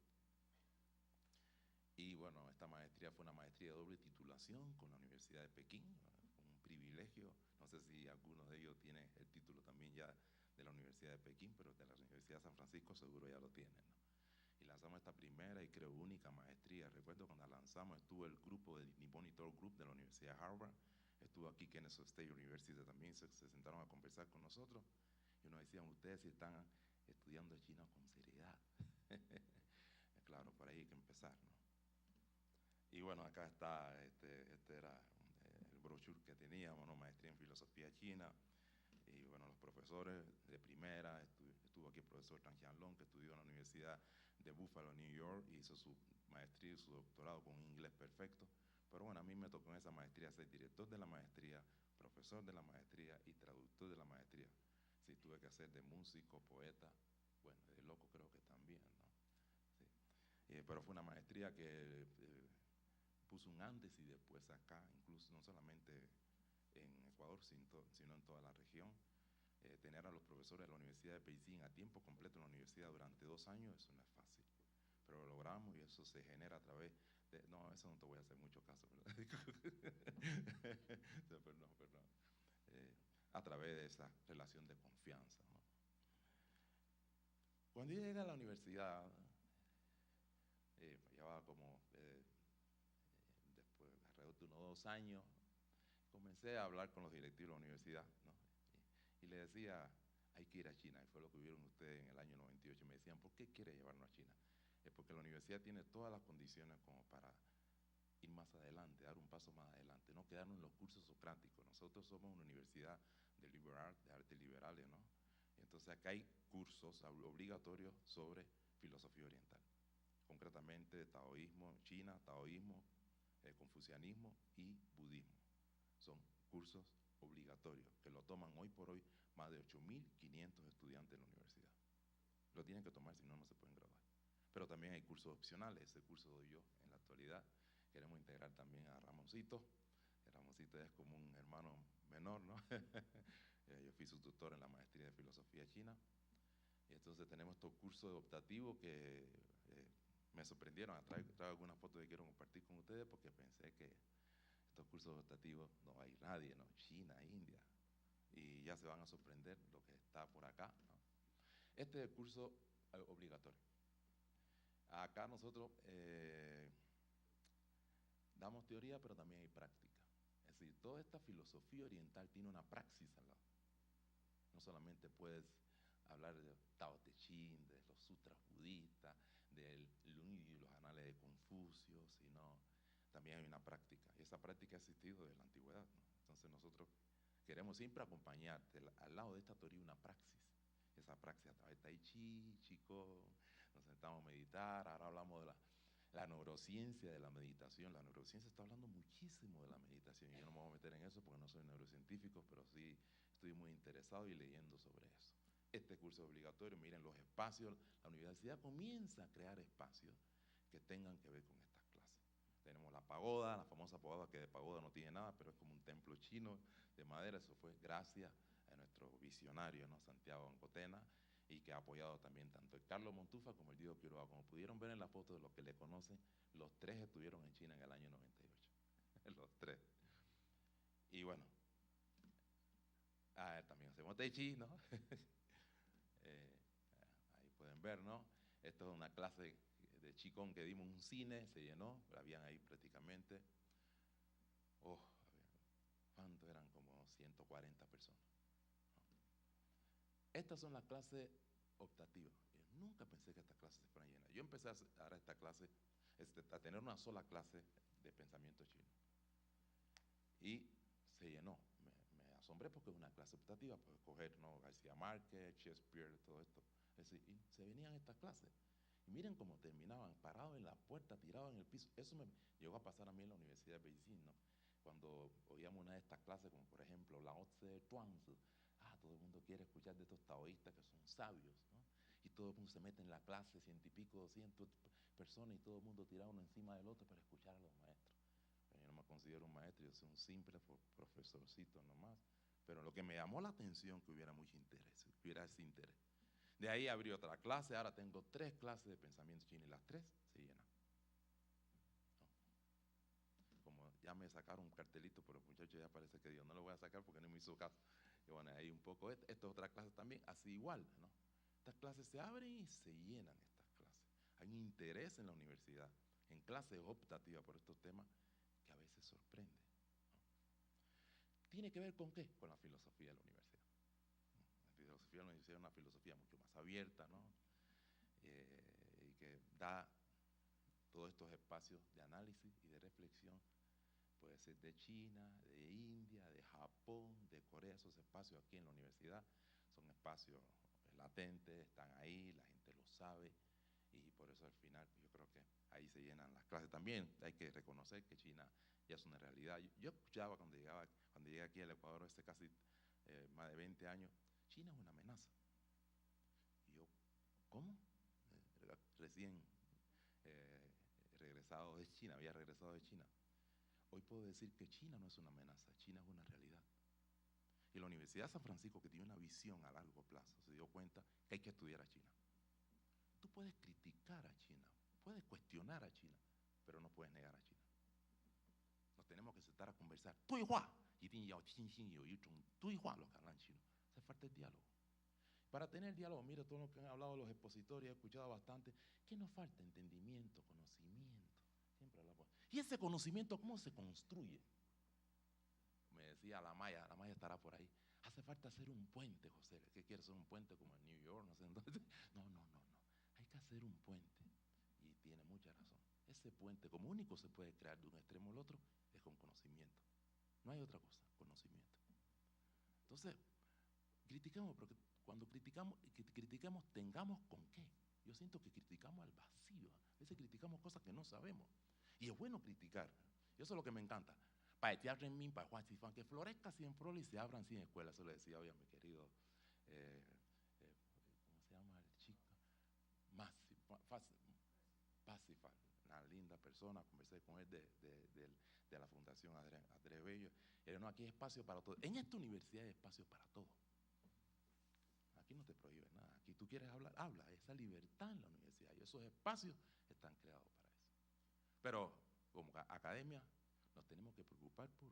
Speaker 4: Y bueno, esta maestría fue una maestría de doble titulación con la Universidad de Pekín, un privilegio. No sé si algunos de ellos tienen el título también ya de la Universidad de Pekín, pero de la Universidad de San Francisco seguro ya lo tienen, ¿no? Y lanzamos esta primera y creo única maestría. Recuerdo cuando la lanzamos estuvo el grupo del Nippon Tour Group de la Universidad de Harvard, estuvo aquí Kennesaw State University también, se sentaron a conversar con nosotros y nos decían, ustedes si están estudiando China con seriedad. Claro, por ahí hay que empezar, ¿no? Y bueno, acá está, este era el brochure que teníamos, ¿no? Maestría en filosofía china. Y bueno, los profesores de primera, estuvo aquí el profesor Tang Xianlong, que estudió en la Universidad de Buffalo, New York, y hizo su maestría y su doctorado con un inglés perfecto. Pero bueno, a mí me tocó en esa maestría ser director de la maestría, profesor de la maestría y traductor de la maestría. Sí, tuve que hacer de músico, poeta, bueno, de loco creo que también, ¿no? Sí. Pero fue una maestría que puso un antes y después acá, incluso no solamente en Ecuador, sino en toda la región. Tener a los profesores de la Universidad de Beijing a tiempo completo en la universidad durante 2 años, eso no es fácil. Pero lo logramos y eso se genera a través de... No, eso no te voy a hacer mucho caso, ¿verdad? Perdón. A través de esa relación de confianza, ¿no? Cuando yo llegué a la universidad, llevaba como después, alrededor de unos 2 años, comencé a hablar con los directivos de la universidad, ¿no? Y le decía, hay que ir a China, y fue lo que vieron ustedes en el año 98. Me decían, ¿por qué quiere llevarnos a China? Es porque la universidad tiene todas las condiciones como para ir más adelante, dar un paso más adelante, no quedarnos en los cursos socráticos. Nosotros somos una universidad de liberal art, de artes liberales, ¿no? Entonces acá hay cursos obligatorios sobre filosofía oriental, concretamente taoísmo, China, taoísmo, confucianismo y budismo. Son cursos obligatorios que lo toman hoy por hoy más de 8.500 estudiantes en la universidad. Lo tienen que tomar, si no, no se pueden graduar. Pero también hay cursos opcionales, ese curso doy yo en la actualidad. Queremos integrar también a Ramoncito. Ramoncito es como un hermano menor, ¿no? Yo fui su tutor en la maestría de filosofía china. Y entonces tenemos estos cursos optativos que me sorprendieron. Traigo algunas fotos que quiero compartir con ustedes porque pensé que estos cursos optativos no hay nadie, ¿no? China, India. Y ya se van a sorprender lo que está por acá, ¿no? Este es el curso obligatorio. Acá nosotros damos teoría, pero también hay práctica. Es decir, toda esta filosofía oriental tiene una praxis al lado. No solamente puedes hablar de Tao Te Ching, de los sutras budistas, del Lun y los anales de Confucio, sino también hay una práctica. Y esa práctica ha existido desde la antigüedad, ¿no? Entonces nosotros queremos siempre acompañarte al lado de esta teoría una praxis. Esa praxis a través de Tai Chi, Qigong, nos sentamos a meditar. Ahora hablamos de la neurociencia de la meditación. La neurociencia está hablando muchísimo de la meditación. Yo no me voy a meter en eso porque no soy neurocientífico, pero sí estoy muy interesado y leyendo sobre eso. Este curso es obligatorio. Miren los espacios. La universidad comienza a crear espacios que tengan que ver con estas clases. Tenemos la pagoda, la famosa pagoda, que de pagoda no tiene nada, pero es como un templo chino de madera. Eso fue gracias a nuestro visionario, ¿no? Santiago Ancotena, y que ha apoyado también tanto el Carlos Montufa como el Diego Quiroga. Como pudieron ver en la foto de los que le conocen, los 3 estuvieron en China en el año 98. Los 3. Y bueno, también hacemos Tai Chi, ¿no? Ahí pueden ver, ¿no? Esto es una clase de Qigong que dimos en un cine, se llenó, habían ahí prácticamente, ¿cuánto eran? Como 140 personas. Estas son las clases optativas. Yo nunca pensé que estas clases se fueran llenas. Yo empecé a dar esta clase, a tener una sola clase de pensamiento chino. Y se llenó. Me asombré porque es una clase optativa, pues escoger, ¿no? García Márquez, Shakespeare, todo esto. Es decir, y se venían estas clases. Y miren cómo terminaban, parados en la puerta, tirados en el piso. Eso me llegó a pasar a mí en la Universidad de Beijing, ¿no? Cuando oíamos una de estas clases, como por ejemplo Lao Tse Chuangzi, todo el mundo quiere escuchar de estos taoístas que son sabios, ¿no? Y todo el mundo se mete en la clase, 100 y pico, 200 personas, y todo el mundo tirado uno encima del otro para escuchar a los maestros. Yo no me considero un maestro, yo soy un simple profesorcito nomás. Pero lo que me llamó la atención que hubiera mucho interés, hubiera ese interés. De ahí abrí otra clase, ahora tengo 3 clases de pensamiento chino y las 3 se llenan. ¿No? Como ya me sacaron un cartelito, pero muchachos ya parece que Dios no lo voy a sacar porque no me hizo caso. Y bueno, ahí un poco, esta es otra clase también, así igual, ¿no? Estas clases se abren y se llenan estas clases. Hay un interés en la universidad, en clases optativas por estos temas que a veces sorprende, ¿no? ¿Tiene que ver con qué? Con la filosofía de la universidad. La filosofía de la universidad es una filosofía mucho más abierta. abierta, ¿no? Y que da todos estos espacios de análisis y de reflexión. Puede ser de China, de India, de Japón, de Corea. Esos espacios aquí en la universidad son espacios latentes, están ahí, la gente lo sabe, y por eso al final yo creo que ahí se llenan las clases. También hay que reconocer que China ya es una realidad. Yo escuchaba cuando llegué aquí al Ecuador hace casi más de 20 años, China es una amenaza. Y yo, ¿cómo? Recién regresado de China, había regresado de China. Hoy puedo decir que China no es una amenaza, China es una realidad. Y la Universidad de San Francisco, que tiene una visión a largo plazo, se dio cuenta que hay que estudiar a China. Tú puedes criticar a China, puedes cuestionar a China, pero no puedes negar a China. Nos tenemos que sentar a conversar. Lo que hablan chino. Hace falta el diálogo. Para tener diálogo, mira todo lo que han hablado los expositores, he escuchado bastante. ¿Qué nos falta? Entendimiento, conocimiento. Siempre hablamos. ¿Y ese conocimiento cómo se construye? Me decía la Maya estará por ahí. Hace falta hacer un puente, José. ¿Qué quiere hacer un puente como en New York? No sé. Entonces, no. Hay que hacer un puente. Y tiene mucha razón. Ese puente, como único se puede crear de un extremo al otro, es con conocimiento. No hay otra cosa, conocimiento. Entonces, criticamos, porque cuando criticamos, tengamos con qué. Yo siento que criticamos al vacío. A veces criticamos cosas que no sabemos. Y es bueno criticar. Y eso es lo que me encanta. Que florezca sin flores y se abran sin escuela. Eso le decía hoy a mi querido, ¿cómo se llama el chico? Pacifal, una linda persona. Conversé con él de la Fundación Andrés Bello. No, aquí hay espacio para todo. En esta universidad hay espacio para todo. Aquí no te prohíbe nada. Aquí tú quieres hablar, habla. Esa libertad en la universidad. Y esos espacios están creados para eso. Pero como academia nos tenemos que preocupar por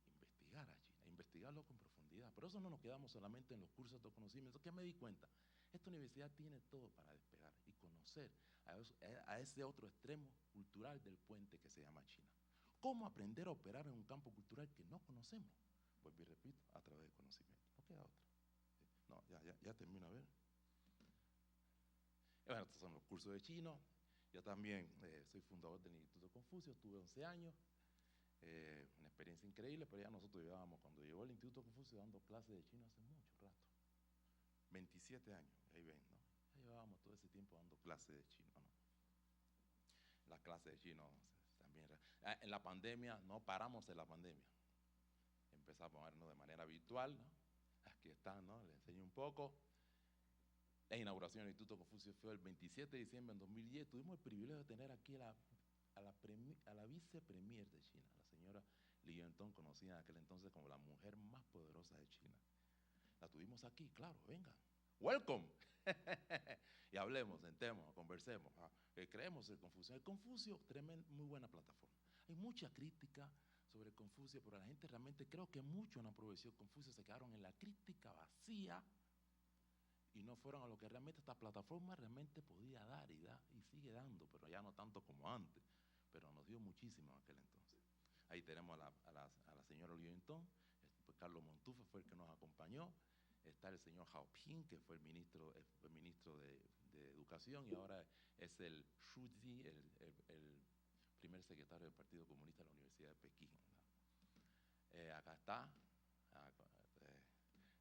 Speaker 4: investigar a China, investigarlo con profundidad. Por eso no nos quedamos solamente en los cursos de conocimiento. ¿Qué me di cuenta? Esta universidad tiene todo para despegar y conocer a ese otro extremo cultural del puente que se llama China. ¿Cómo aprender a operar en un campo cultural que no conocemos? Pues y repito, a través del conocimiento. No queda otra. No, ya termino a ver. Bueno, estos son los cursos de chino. Yo también soy fundador del Instituto Confucio, estuve 11 años. Una experiencia increíble, pero ya nosotros llevábamos, cuando llegó el Instituto Confucio, dando clases de chino hace mucho rato. 27 años, ahí ven, ¿no? Ya llevábamos todo ese tiempo dando clases de chino, ¿no? Las clases de chino también. En la pandemia, no paramos en la pandemia. Empezamos a vernos de manera virtual, ¿no? Aquí están, ¿no? Les enseño un poco. La inauguración del Instituto Confucio fue el 27 de diciembre de 2010. Tuvimos el privilegio de tener aquí a la vicepremier de China, la señora Li Yuantong, conocida en aquel entonces como la mujer más poderosa de China. La tuvimos aquí, claro, vengan, welcome. Y hablemos, sentemos, conversemos. Creemos en Confucio. El Confucio, muy buena plataforma. Hay mucha crítica sobre el Confucio, pero la gente realmente, creo que muchos no aprovechó el Confucio, se quedaron en la crítica vacía y no fueron a lo que realmente esta plataforma realmente podía dar y sigue dando, pero ya no tanto como antes, pero nos dio muchísimo en aquel entonces. Ahí tenemos a la señora Li Yuantong, pues Carlos Montúfar fue el que nos acompañó, está el señor Hao Ping, que fue el ministro de Educación, y ahora es el Xu Zi, el primer secretario del Partido Comunista de la Universidad de Pekín, ¿no? Acá está.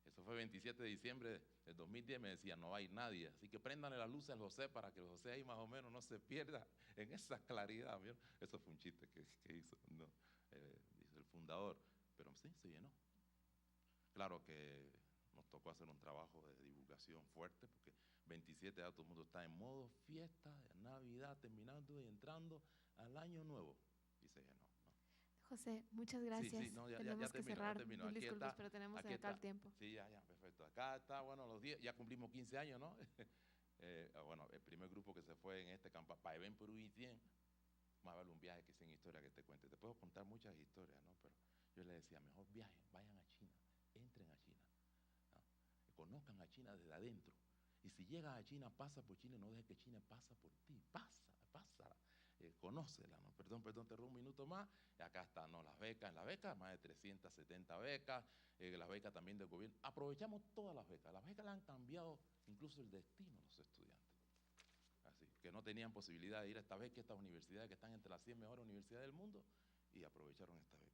Speaker 4: Eso fue el 27 de diciembre del 2010, me decía, no hay nadie, así que préndanle las luces al José para que el José ahí más o menos no se pierda en esa claridad. ¿Vieron? Eso fue un chiste que hizo, ¿no? Dice el fundador, pero sí, se llenó. Claro que nos tocó hacer un trabajo de divulgación fuerte, porque 27 ya todo el mundo está en modo fiesta, Navidad, terminando y entrando al año nuevo, y se llenó.
Speaker 1: José, muchas gracias.
Speaker 4: Sí, no,
Speaker 1: tenemos que cerrar.
Speaker 4: Termino.
Speaker 1: Mil disculpas, pero tenemos acá el tiempo.
Speaker 4: Sí, ya, perfecto. Acá está, bueno, los 10, ya cumplimos 15 años, ¿no? Bueno, el primer grupo que se fue en este campo, para Eben Perú y 100, más vale un viaje que sin historia que te cuente. Te puedo contar muchas historias, ¿no? Pero yo le decía, mejor viajen, vayan a China, entren a China, ¿no? Conozcan a China desde adentro. Y si llegas a China, pasa por China, no dejes que China pasa por ti, pasa. conócela, ¿no? Perdón, te robo un minuto más. Acá están, ¿no? Las becas, más de 370 becas, las becas también del gobierno. Aprovechamos todas las becas le han cambiado incluso el destino a los estudiantes. Así, que no tenían posibilidad de ir a esta beca, estas universidades que están entre las 100 mejores universidades del mundo, y aprovecharon esta beca.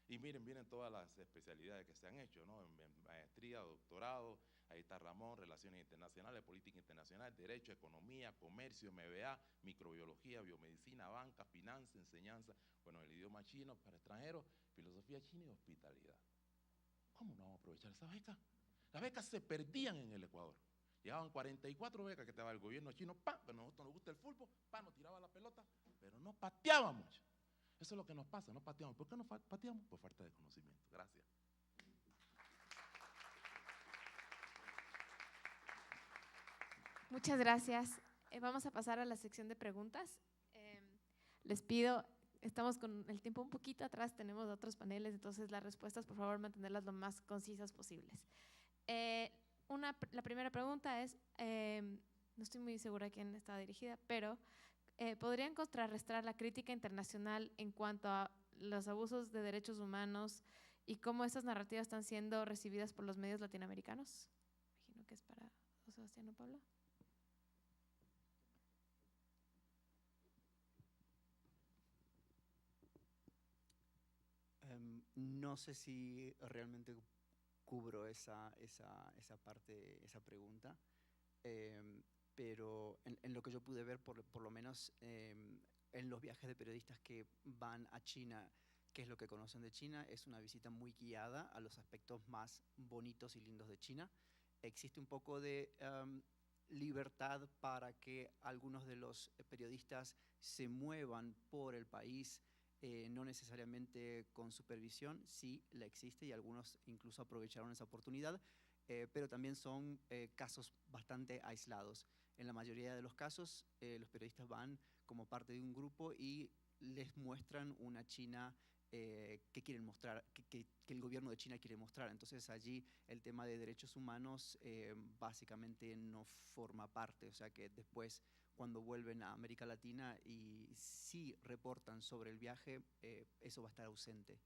Speaker 4: Y miren, vienen todas las especialidades que se han hecho, ¿no? En maestría, doctorado, ahí está Ramón, Relaciones Internacionales, Política Internacional, Derecho, Economía, Comercio, MBA, Microbiología, Biomedicina, Banca, Finanza, Enseñanza, bueno, el idioma chino para extranjeros, Filosofía china y Hospitalidad. ¿Cómo no vamos a aprovechar esa beca? Las becas se perdían en el Ecuador. Llegaban 44 becas que te daba el gobierno chino, ¡pam! Pero a nosotros nos gusta el fútbol, ¡pam! Nos tiraba la pelota, pero no pateábamos. Eso es lo que nos pasa, no pateamos. ¿Por qué no pateamos? Por falta de conocimiento. Gracias.
Speaker 1: Muchas gracias. Vamos a pasar a la sección de preguntas. Les pido, estamos con el tiempo un poquito atrás, tenemos otros paneles, entonces las respuestas, por favor, mantenerlas lo más concisas posibles. La primera pregunta es, no estoy muy segura a quién está dirigida, pero ¿podrían contrarrestar la crítica internacional en cuanto a los abusos de derechos humanos y cómo estas narrativas están siendo recibidas por los medios latinoamericanos? Imagino que es para Sebastián o Pablo.
Speaker 3: No sé si realmente cubro esa parte, esa pregunta, pero en lo que yo pude ver, por lo menos en los viajes de periodistas que van a China, ¿qué es lo que conocen de China? Es una visita muy guiada a los aspectos más bonitos y lindos de China. Existe un poco de libertad para que algunos de los periodistas se muevan por el país, no necesariamente con supervisión, sí la existe y algunos incluso aprovecharon esa oportunidad, pero también son casos bastante aislados. En la mayoría de los casos, los periodistas van como parte de un grupo y les muestran una China que quieren mostrar, que el gobierno de China quiere mostrar. Entonces allí el tema de derechos humanos básicamente no forma parte, o sea que después cuando vuelven a América Latina y sí reportan sobre el viaje, eso va a estar ausente.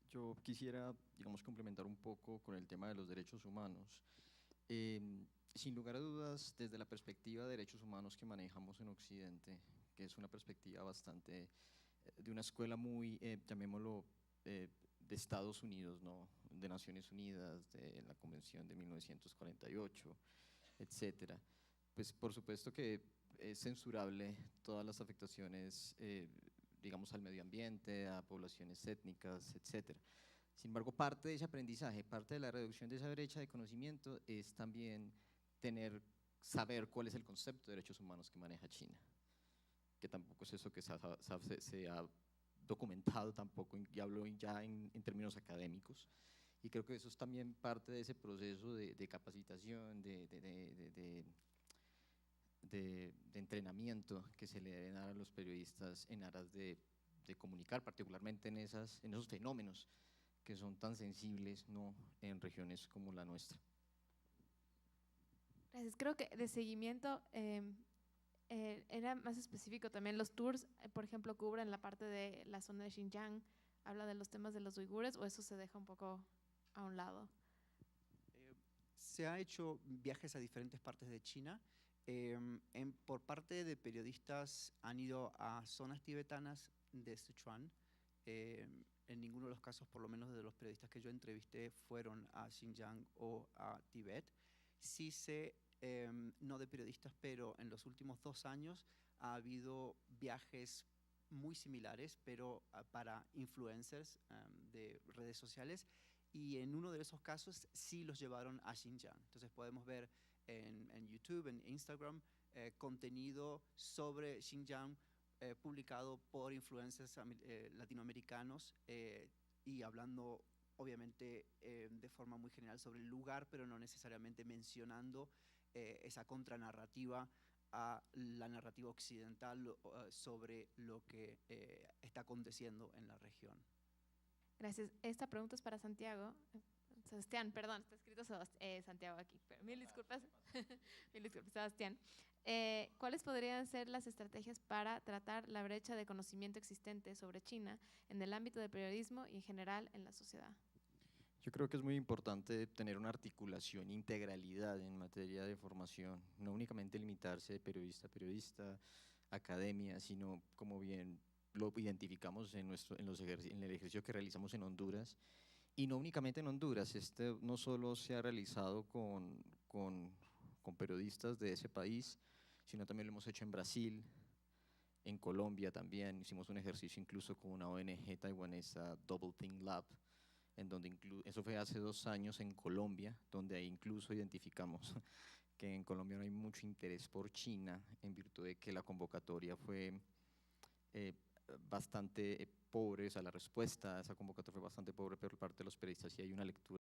Speaker 2: Yo quisiera, digamos, complementar un poco con el tema de los derechos humanos. Sin lugar a dudas, desde la perspectiva de derechos humanos que manejamos en Occidente, que es una perspectiva bastante de una escuela muy, llamémoslo, de Estados Unidos, ¿no? De Naciones Unidas, de la Convención de 1948, etcétera. Pues por supuesto que es censurable todas las afectaciones, digamos, al medio ambiente, a poblaciones étnicas, etcétera. Sin embargo, parte de ese aprendizaje, parte de la reducción de esa brecha de conocimiento es también saber cuál es el concepto de derechos humanos que maneja China, que tampoco es eso que se ha documentado tampoco, y hablo ya en términos académicos, y creo que eso es también parte de ese proceso de capacitación, de entrenamiento que se le deben dar a los periodistas en aras de comunicar, particularmente en esos fenómenos que son tan sensibles, ¿no?, en regiones como la nuestra.
Speaker 1: Gracias. Creo que de seguimiento era más específico también los tours, por ejemplo, cubren la parte de la zona de Xinjiang, habla de los temas de los uigures, o eso se deja un poco a un lado.
Speaker 3: Se ha hecho viajes a diferentes partes de China. Por parte de periodistas han ido a zonas tibetanas de Sichuan. En ninguno de los casos, por lo menos de los periodistas que yo entrevisté, fueron a Xinjiang o a Tibet. Sí sé, no de periodistas, pero en los últimos 2 años ha habido viajes muy similares, pero para influencers de redes sociales, y en uno de esos casos sí los llevaron a Xinjiang. Entonces podemos ver en YouTube, en Instagram, contenido sobre Xinjiang publicado por influencers latinoamericanos y hablando obviamente de forma muy general sobre el lugar, pero no necesariamente mencionando esa contranarrativa a la narrativa occidental sobre lo que está aconteciendo en la región.
Speaker 1: Gracias. Esta pregunta es para Santiago. Sebastián, perdón, está escrito Santiago aquí, pero mil disculpas, mil disculpas, Sebastián. ¿Cuáles podrían ser las estrategias para tratar la brecha de conocimiento existente sobre China en el ámbito del periodismo y en general en la sociedad?
Speaker 2: Yo creo que es muy importante tener una articulación, integralidad en materia de formación, no únicamente limitarse de periodista a periodista, academia, sino como bien lo identificamos en el ejercicio que realizamos en Honduras, y no únicamente en Honduras, este no solo se ha realizado con periodistas de ese país, sino también lo hemos hecho en Brasil, en Colombia también, hicimos un ejercicio incluso con una ONG taiwanesa, Double Think Lab, en donde eso fue hace 2 años en Colombia, donde ahí incluso identificamos que en Colombia no hay mucho interés por China, en virtud de que la convocatoria fue eh, bastante pobre, o sea, la respuesta a esa convocatoria fue bastante pobre por parte de los periodistas, y hay una lectura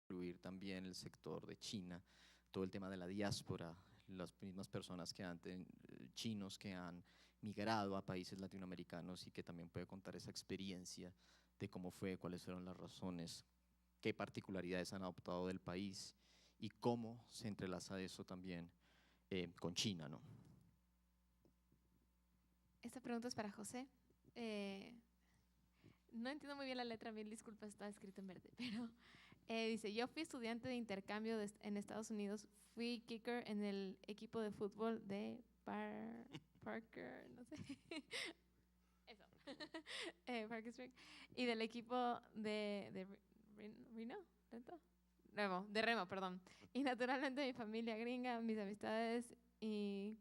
Speaker 2: incluir también el sector de China, todo el tema de la diáspora, las mismas personas chinos que han migrado a países latinoamericanos y que también puede contar esa experiencia de cómo fue, cuáles fueron las razones, qué particularidades han adoptado del país y cómo se entrelaza eso también con China, ¿no?
Speaker 1: Esta pregunta es para José. No entiendo muy bien la letra, mil disculpas, está escrito en verde, pero dice, yo fui estudiante de intercambio en Estados Unidos, fui kicker en el equipo de fútbol de Parker, no sé, eso, Parker Spring, y del equipo de Reno, de remo, perdón. Y naturalmente mi familia gringa, mis amistades y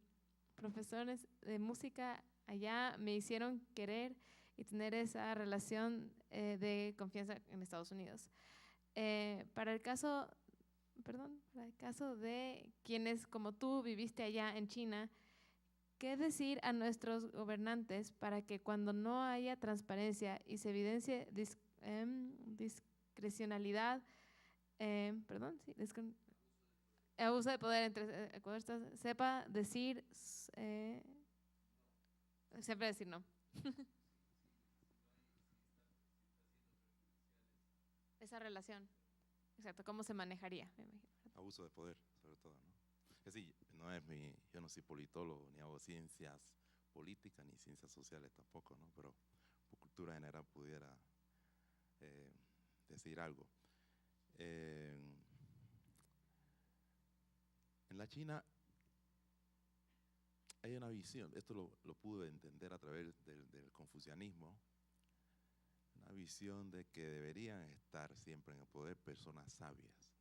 Speaker 1: profesores de música allá me hicieron querer y tener esa relación de confianza en Estados Unidos. Para el caso de quienes como tú viviste allá en China, ¿qué decir a nuestros gobernantes para que cuando no haya transparencia y se evidencie discrecionalidad, abuso de poder entre sepa decir, siempre decir no? Esa relación, exacto, ¿cómo se manejaría?
Speaker 4: Abuso de poder, sobre todo, ¿no? Es decir, yo no soy politólogo, ni hago ciencias políticas, ni ciencias sociales tampoco, ¿no? Pero por cultura general pudiera decir algo. En la China hay una visión, esto lo pude entender a través del confucianismo, una visión de que deberían estar siempre en el poder personas sabias.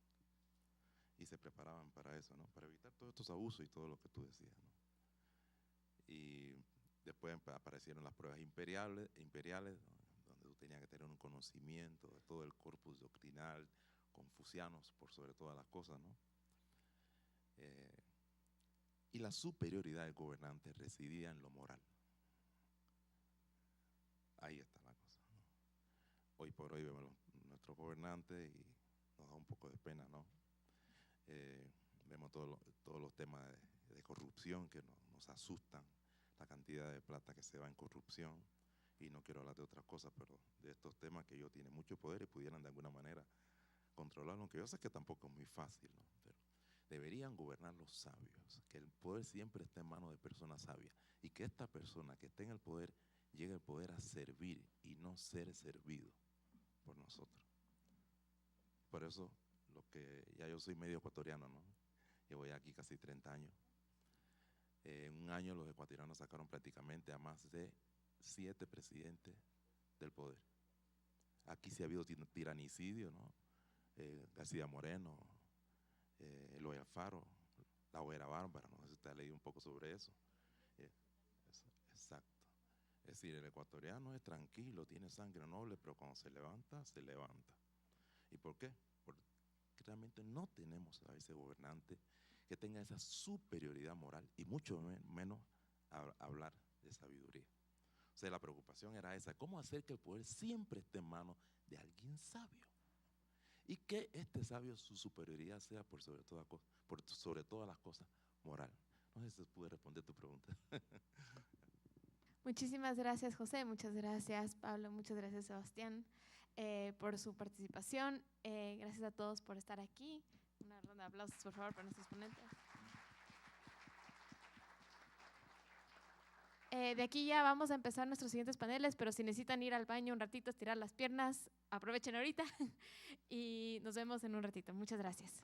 Speaker 4: Y se preparaban para eso, ¿no? Para evitar todos estos abusos y todo lo que tú decías, ¿no? Y después aparecieron las pruebas imperiales, ¿no? Donde tú tenías que tener un conocimiento de todo el corpus doctrinal, confucianos por sobre todas las cosas, ¿no? Y la superioridad del gobernante residía en lo moral. Ahí está la cosa, ¿no? Hoy por hoy vemos nuestros gobernantes y nos da un poco de pena, ¿no? Vemos todos los temas de corrupción que nos asustan, la cantidad de plata que se va en corrupción, y no quiero hablar de otras cosas, pero de estos temas que ellos tienen mucho poder y pudieran de alguna manera controlarlo, aunque yo sé que tampoco es muy fácil, ¿no? Pero deberían gobernar los sabios, que el poder siempre esté en manos de personas sabias, y que esta persona que esté en el poder llegue al poder a servir y no ser servido por nosotros. Por eso, ya yo soy medio ecuatoriano, ¿no? Llevo ya aquí casi 30 años. En un año los ecuatorianos sacaron prácticamente a más de 7 presidentes del poder. Aquí sí ha habido tiranicidio, ¿no? García Moreno, Eloy Alfaro, la Hoguera Bárbara, no sé si usted ha leído un poco sobre eso. Exacto. Es decir, el ecuatoriano es tranquilo, tiene sangre noble, pero cuando se levanta, se levanta. ¿Y por qué? Porque realmente no tenemos a ese gobernante que tenga esa superioridad moral y mucho menos hablar de sabiduría. O sea, la preocupación era esa, ¿cómo hacer que el poder siempre esté en manos de alguien sabio? y que este sabio, su superioridad sea por sobre todas las cosas moral. No sé si pude responder tu pregunta.
Speaker 1: Muchísimas gracias, José. Muchas gracias, Pablo. Muchas gracias, Sebastián, por su participación. Gracias a todos por estar aquí. Una ronda de aplausos, por favor, para nuestros ponentes. De aquí ya vamos a empezar nuestros siguientes paneles, pero si necesitan ir al baño un ratito, estirar las piernas, aprovechen ahorita y nos vemos en un ratito. Muchas gracias.